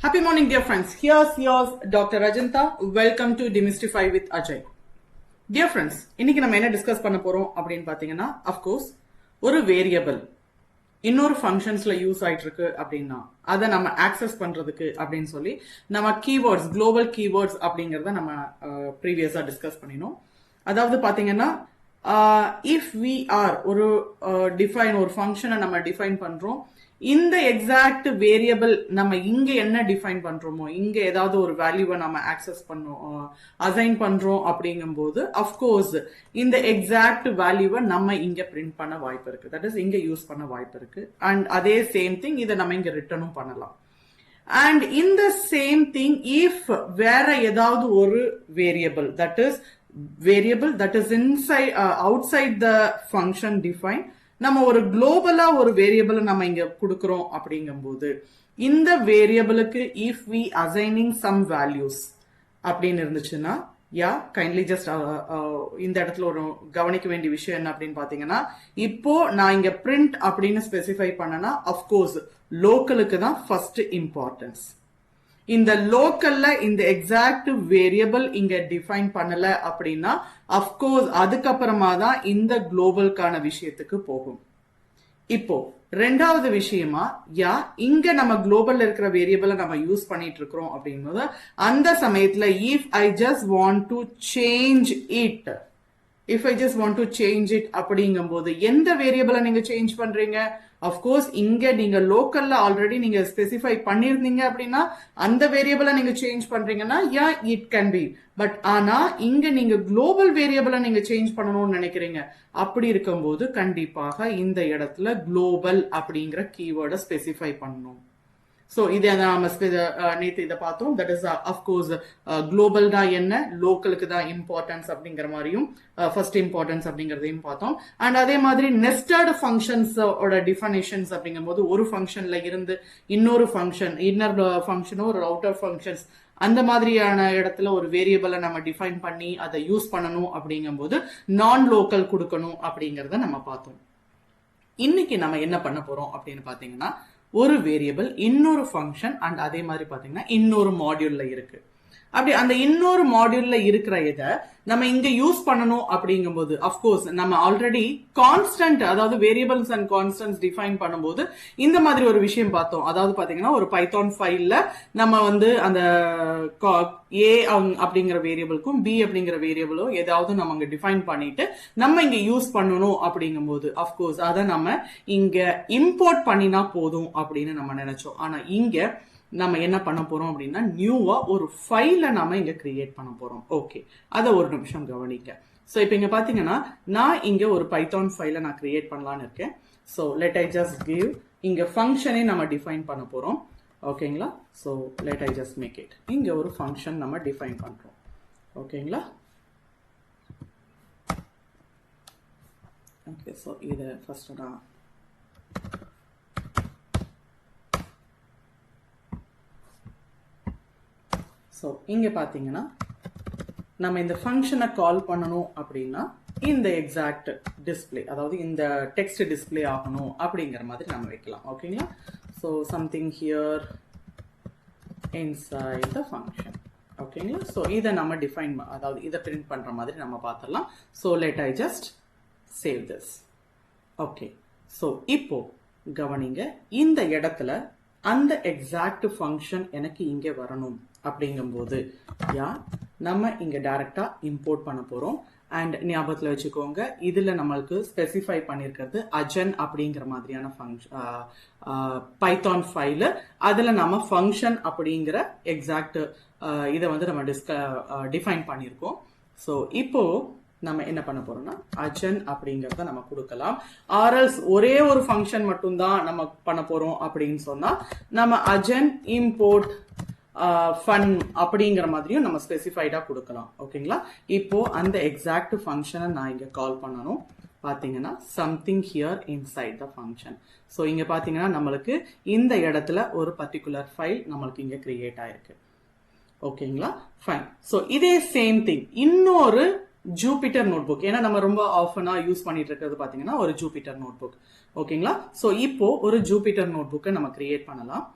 Happy morning, dear friends. Here's yours, Dr. Rajanta. Welcome to Demystify with Ajay. Dear friends, இன்னைக்கு நம்ம என்ன discuss பண்ண போறோம் அப்படின்னு பாத்தீங்கன்னா, அஃப்கோர்ஸ் ஒரு வேரியபிள் இன்னொரு ஃபங்க்ஷன்ஸ்ல யூஸ் ஆயிட்டு இருக்கு அப்படின்னா அதை நம்ம ஆக்சஸ் பண்றதுக்கு அப்படின்னு சொல்லி நம்ம கீவேர்ட்ஸ், குளோபல் கீவேர்ட்ஸ் அப்படிங்கறத நம்ம ப்ரீவியஸா டிஸ்கஸ் பண்ணினோம். அதாவது பாத்தீங்கன்னா, இஃப் வி ஆர் ஒரு ஒரு ஃபங்க்ஷனை நம்ம டிஃபைன் பண்றோம், இந்த எக்ஸாக்ட் வேரியபிள் நம்ம இங்க என்ன டிஃபைன் பண்றோமோ, இங்க ஏதாவது ஒரு வேல்யூவை நம்ம ஆக்சஸ் பண்ணோம், அசைன் பண்றோம் அப்படிங்கும்போது அஃப்கோர்ஸ் இந்த எக்ஸாக்ட் வேல்யூவை நம்ம இங்க பிரிண்ட் பண்ண வாய்ப்பு இருக்கு. தட் இஸ் இங்க யூஸ் பண்ண வாய்ப்பு இருக்கு. அண்ட் அதே சேம் திங் இதை நம்ம இங்க ரிட்டர்னும் பண்ணலாம். அண்ட் இந்த சேம் திங் இஃப் வேற ஏதாவது ஒரு variable that is inside outside the function define, நம்ம ஒரு குளோபலா ஒரு வேரியபிள் நம்ம இங்க கொடுக்கிறோம் அப்படிங்கும்போது இந்த வேரியபிளுக்கு if we assigning some values அப்படின்னு இருந்துச்சுன்னா, கைண்ட்லி ஜஸ்ட் இந்த இடத்துல ஒரு கவனிக்க வேண்டிய விஷயம் என்ன அப்படின்னு பாத்தீங்கன்னா, இப்போ நான் இங்க பிரிண்ட் அப்படின்னு ஸ்பெசிஃபை பண்ணனா அஃப்கோர்ஸ் லோக்கலுக்கு தான் ஃபர்ஸ்ட் இம்பார்ட்டன்ஸ். இந்த லோக்கல்ல இந்த எக்ஸாக்ட் வேரியபிள் இங்க டிஃபைன் பண்ணல அப்படின்னா அஃப்கோர்ஸ் அதுக்கப்புறமா தான் இந்த குளோபல்கான விஷயத்துக்கு போகும். இப்போ ரெண்டாவது விஷயமா, இங்க நம்ம குளோபல்ல இருக்கிற வேரியபிளை நம்ம யூஸ் பண்ணிட்டு இருக்கிறோம் அப்படிங்கும்போது அந்த சமயத்துல if I just want to change it அப்படிங்கும்போது எந்த வேரியபிளை நீங்க சேஞ்ச் பண்றீங்க? அஃப்கோர்ஸ் இங்க நீங்க லோக்கல்ல ஆல்ரெடி நீங்க ஸ்பெசிஃபை பண்ணிருந்தீங்க அப்படின்னா அந்த வேரியபிளை நீங்க சேஞ்ச் பண்றீங்கன்னா இட் கேன் பி. பட் ஆனா இங்க நீங்க குளோபல் வேரியபிளை நீங்க சேஞ்ச் பண்ணணும்னு நினைக்கிறீங்க. அப்படி இருக்கும்போது கண்டிப்பாக இந்த இடத்துல குளோபல் அப்படிங்கிற கீவேர்டை ஸ்பெசிஃபை பண்ணணும். சோ இதை நாம நேற்று இதை பார்த்தோம். தட் இஸ் அஃப்கோர்ஸ் குளோபல் தான் என்ன, லோக்கலுக்கு தான் இம்பார்ட்டன்ஸ் அப்படிங்கிற மாதிரியும் ஃபர்ஸ்ட் இம்பார்ட்டன்ஸ் அப்படிங்கறதையும் பார்த்தோம். அண்ட் அதே மாதிரி நெஸ்டட் ஃபங்க்ஷன்ஸோட டிஃபனிஷன்ஸ் அப்படிங்கும் போது ஒரு ஃபங்க்ஷன்ல இருந்து இன்னொரு ஃபங்க்ஷன், இன்னர் ஃபங்க்ஷனோ ஒரு அவுட்டர் ஃபங்க்ஷன்ஸ் அந்த மாதிரியான இடத்துல ஒரு வேரியபிளை நம்ம டிஃபைன் பண்ணி அதை யூஸ் பண்ணணும் அப்படிங்கும்போது நான் லோக்கல் கொடுக்கணும் அப்படிங்கறத நம்ம பார்த்தோம். இன்னைக்கு நம்ம என்ன பண்ண போறோம் அப்படின்னு பாத்தீங்கன்னா, ஒரு வேரியபிள் இன்னொரு ஃபங்க்ஷன் அண்ட் அதே மாதிரி பாத்தீங்கன்னா இன்னொரு மாடியூல்ல இருக்கு. அப்படி அந்த இன்னொரு மாடியூல்ல இருக்கிற இதை நம்ம இங்க யூஸ் பண்ணணும் அப்படிங்கும்போது அஃப்கோர்ஸ் நம்ம ஆல்ரெடி கான்ஸ்டன்ட், அதாவது வேரியபிள்ஸ் அண்ட் கான்ஸ்டன்ட்ஸ் டிஃபைன் பண்ணும்போது இந்த மாதிரி ஒரு விஷயம் பார்த்தோம். அதாவது பாத்தீங்கன்னா ஒரு பைத்தான் ஃபைல்ல நம்ம அந்த ஏ அப்படிங்கிற வேரியபிளுக்கும் பி அப்படிங்கிற வேரியபிளோ ஏதாவது நம்ம அங்க டிஃபைன் பண்ணிட்டு நம்ம இங்க யூஸ் பண்ணணும் அப்படிங்கும்போது அஃப்கோர்ஸ் அதை நம்ம இங்க இம்போர்ட் பண்ணினா போதும் அப்படின்னு நம்ம நினைச்சோம். ஆனா இங்க நம்ம என்ன பண்ண போறோம் அப்படின்னா, நியூவா ஒரு ஃபைலை நாம இங்க கிரியேட் பண்ண போறோம். ஓகே, அதை ஒரு நிமிஷம் கவனிக்க. சோ இப்போ இங்க பாத்தீங்கன்னா நான் இங்க ஒரு பைத்தான் ஃபைலை நான் கிரியேட் பண்ணலான்னு இருக்கேன். So let I just give, இங்க ஃபங்க்ஷனே நம்ம டிஃபைன் பண்ண போறோம். ஓகேங்களா? So let I just make it, இங்க ஒரு ஃபங்க்ஷன் நம்ம டிஃபைன் பண்றோம். ஓகேங்களா? ஓகே, சோ இதை ஃபர்ஸ்ட் நான் ஸோ இங்க பாத்தீங்கன்னா நம்ம இந்த ஃபங்க்ஷனை கால் பண்ணணும் அப்படின்னா இந்த எக்ஸாக்ட் டிஸ்பிளே, அதாவது இந்த டெக்ஸ்ட் டிஸ்பிளே ஆகணும் அப்படிங்கிற மாதிரி நம்ம வைக்கலாம். ஓகேங்களா? So something here inside the function. ஓகேங்களா? ஸோ இதை நம்ம டிஃபைன், அதாவது இதை பிரிண்ட் பண்ற மாதிரி நம்ம பார்த்துடலாம். So let I just save this. Okay, so இப்போ கவனிங்க, இந்த இடத்துல அந்த எக்ஸாக்ட் ஃபங்க்ஷன் எனக்கு இங்க வரணும் அப்படிங்கும்போது நம்ம இங்க டைரக்டா இம்போர்ட் பண்ண போறோம். அண்ட் ஞாபகத்துல வச்சுக்கோங்க, இதுல நம்மளுக்கு ஸ்பெசிஃபை பண்ணிருக்கிறது அஜன் அப்படிங்கிற மாதிரியான பைத்தான் ஃபைல். அதுல நம்ம ஃபங்க்ஷன் அப்படிங்கிற எக்ஸாக்ட் இதை நம்ம டிஃபைன் பண்ணிருக்கோம். ஸோ இப்போ நம்ம என்ன பண்ண போறோம்னா அஜன் அப்படிங்கறத நம்ம கொடுக்கலாம். ஆர்எல்ஸ் ஒரே ஒரு ஃபங்க்ஷன் மட்டும்தான் நம்ம பண்ண போறோம் அப்படின்னு சொன்னா நம்ம அஜன் இம்போர்ட் ஃபன் அப்படிங்கிற மாதிரியும் நம்ம ஸ்பெசிஃபைடா கொடுக்கலாம். ஓகேங்களா? இப்போ அந்த எக்ஸாக்ட் ஃபங்க்ஷனை நான் இங்க கால் பண்ணணும். பாத்தீங்கன்னா something here inside the function. So இங்க பாத்தீங்கன்னா நம்மளுக்கு இந்த இடத்துல ஒரு பர்டிகுலர் ஃபைல் நம்மளுக்கு இங்க கிரியேட் ஆயிருக்கு. ஓகேங்களா? ஃபைன். ஸோ இதே சேம் திங் இன்னொரு ஜூபிட்டர் நோட்புக், ஏன்னா நம்ம ரொம்ப ஆஃபனா யூஸ் பண்ணிட்டு இருக்கிறது பாத்தீங்கன்னா ஒரு ஜூபிட்டர் நோட்புக். ஓகேங்களா? சோ இப்போ ஒரு ஜூபிட்டர் நோட்புக்கை நம்ம கிரியேட் பண்ணலாம்.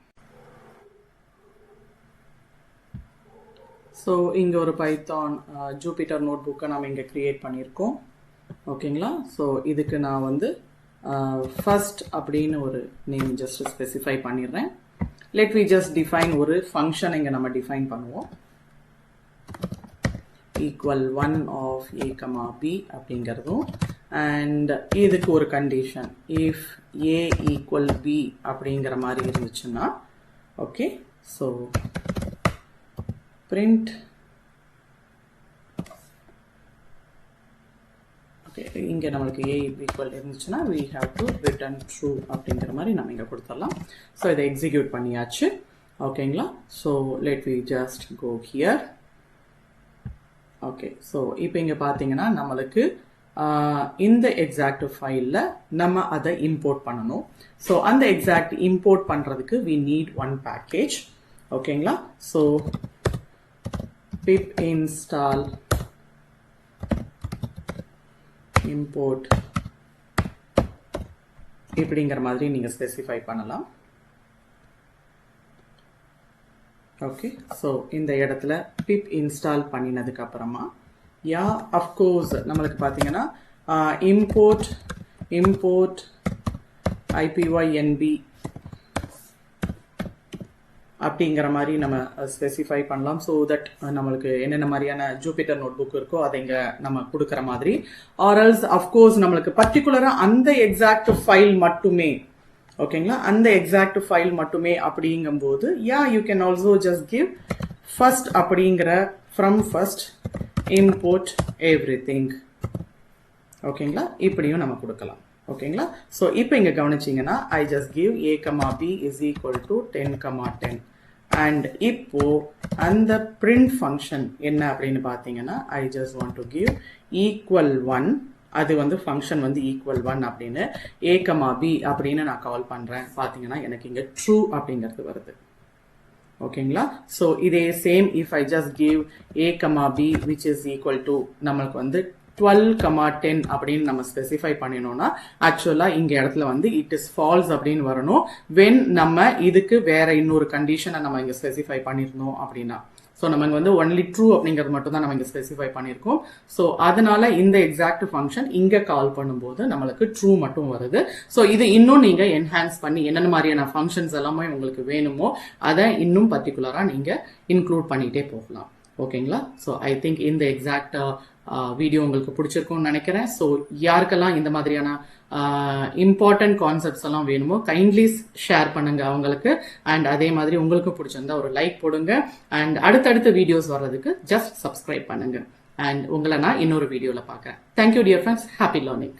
ஸோ இங்கே ஒரு பைத்தான் ஜூபிட்டர் நோட் புக்கை நம்ம இங்கே க்ரியேட் பண்ணியிருக்கோம். ஓகேங்களா? ஸோ இதுக்கு நான் வந்து ஃபர்ஸ்ட் அப்படின்னு ஒரு நேம் ஜஸ்ட் ஸ்பெசிஃபை பண்ணிடுறேன். லெட் வி ஜஸ்ட் டிஃபைன் ஒரு ஃபங்க்ஷன் இங்கே நம்ம டிஃபைன் பண்ணுவோம். equal 1 of a comma b அப்படிங்கிறதும், அண்ட் இதுக்கு ஒரு condition if a equal b அப்படிங்கிற மாதிரி இருந்துச்சுன்னா ஓகே. ஸோ print ஓகே, இங்கே நம்மளுக்கு a equal இருந்துச்சுன்னா we have to return true அப்படிங்கிற மாதிரி நம்ம இங்கே கொடுத்துடலாம். ஸோ இதை எக்ஸிக்யூட் பண்ணியாச்சு. ஓகேங்களா? So let we just go here. Okay, so இப்போ இங்கே பார்த்தீங்கன்னா நம்மளுக்கு இந்த எக்ஸாக்ட் ஃபைலில் நம்ம அதை இம்போர்ட் பண்ணணும். ஸோ அந்த எக்ஸாக்ட் இம்போர்ட் பண்ணுறதுக்கு we need one package. ஓகேங்களா? ஸோ pip install import இப்படிங்கிற மாதிரி நீங்கள் ஸ்பெசிஃபை பண்ணலாம். ஓகே, ஸோ இந்த இடத்துல பிப் இன்ஸ்டால் பண்ணினதுக்கு அப்புறமா அஃப்கோர்ஸ் நம்மளுக்கு பார்த்தீங்கன்னா இம்போர்ட் IPYNB அப்படிங்கிற மாதிரி நம்ம ஸ்பெசிஃபை பண்ணலாம். ஸோ தட் நம்மளுக்கு என்னென்ன மாதிரியான ஜூபிட்டர் நோட் புக் இருக்கோ அதை இங்கே நம்ம கொடுக்குற மாதிரி, ஆர்எல்ஸ் அஃப்கோர்ஸ் நம்மளுக்கு பர்டிகுலராக அந்த எக்ஸாக்ட் ஃபைல் மட்டுமே, ஓகேங்களா, அந்த எக்ஸாக்ட் ஃபைல் மட்டுமே அப்படிங்கும்போது you can also just give first அப்படிங்கிற ஃப்ரம் ஃபர்ஸ்ட் இம்போர்ட் எவ்ரிதிங். ஓகேங்களா? இப்படியும் நம்ம கொடுக்கலாம். ஓகேங்களா? ஸோ இப்போ இங்கே கவனிச்சிங்கன்னா I just give a, b is equal to 10, 10 and இப்போ அந்த பிரிண்ட் ஃபங்க்ஷன் என்ன அப்படின்னு பார்த்தீங்கன்னா I just want to give equal 1. அது வந்து ஃபங்க்ஷன் வந்து equal 1 அப்படின்னு a, b அப்படின்னு நான் கால் பண்ணுறேன். பார்த்தீங்கன்னா எனக்கு இங்கே ட்ரூ அப்படிங்கிறது வருது. ஓகேங்களா? ஸோ இதே same if I just give a, b which is equal to நம்மளுக்கு வந்து 12, 10 அப்படின்னு நம்ம ஸ்பெசிஃபை பண்ணினோம்னா ஆக்சுவலா இங்க இடத்துல வந்து இட் இஸ் ஃபால்ஸ் அப்படின்னு வரணும். வென் நம்ம இதுக்கு வேற இன்னொரு கண்டிஷனை நம்ம இங்க ஸ்பெசிஃபை பண்ணிருந்தோம் அப்படின்னா, ஸோ நம்ம இங்க வந்து ஒன்லி ட்ரூ அப்படிங்கிறது மட்டும் தான் நம்ம இங்க ஸ்பெசிஃபை பண்ணியிருக்கோம். ஸோ அதனால இந்த எக்ஸாக்ட் ஃபங்க்ஷன் இங்க கால் பண்ணும்போது நம்மளுக்கு ட்ரூ மட்டும் வருது. ஸோ இது இன்னும் நீங்க என்ஹான்ஸ் பண்ணி என்னென்ன மாதிரியான ஃபங்க்ஷன்ஸ் எல்லாமே உங்களுக்கு வேணுமோ அதை இன்னும் பர்டிகுலரா நீங்க இன்க்ளூட் பண்ணிட்டே போகலாம். ஓகேங்களா? ஸோ ஐ திங்க் இந்த எக்ஸாக்ட் வீடியோ உங்களுக்கு பிடிச்சிருக்கும்னு நினைக்கிறேன். ஸோ யாருக்கெல்லாம் இந்த மாதிரியான இம்பார்ட்டன்ட் கான்செப்ட்ஸ் எல்லாம் வேணுமோ கைண்ட்லி ஷேர் பண்ணுங்க அவங்களுக்கு. அண்ட் அதே மாதிரி உங்களுக்கு பிடிச்சிருந்தா ஒரு லைக் போடுங்க. அண்ட் அடுத்தடுத்த வீடியோஸ் வர்றதுக்கு ஜஸ்ட் சப்ஸ்கிரைப் பண்ணுங்க. அண்ட் உங்களை நான் இன்னொரு வீடியோவில் பார்க்குறேன். Thank you dear friends. Happy learning.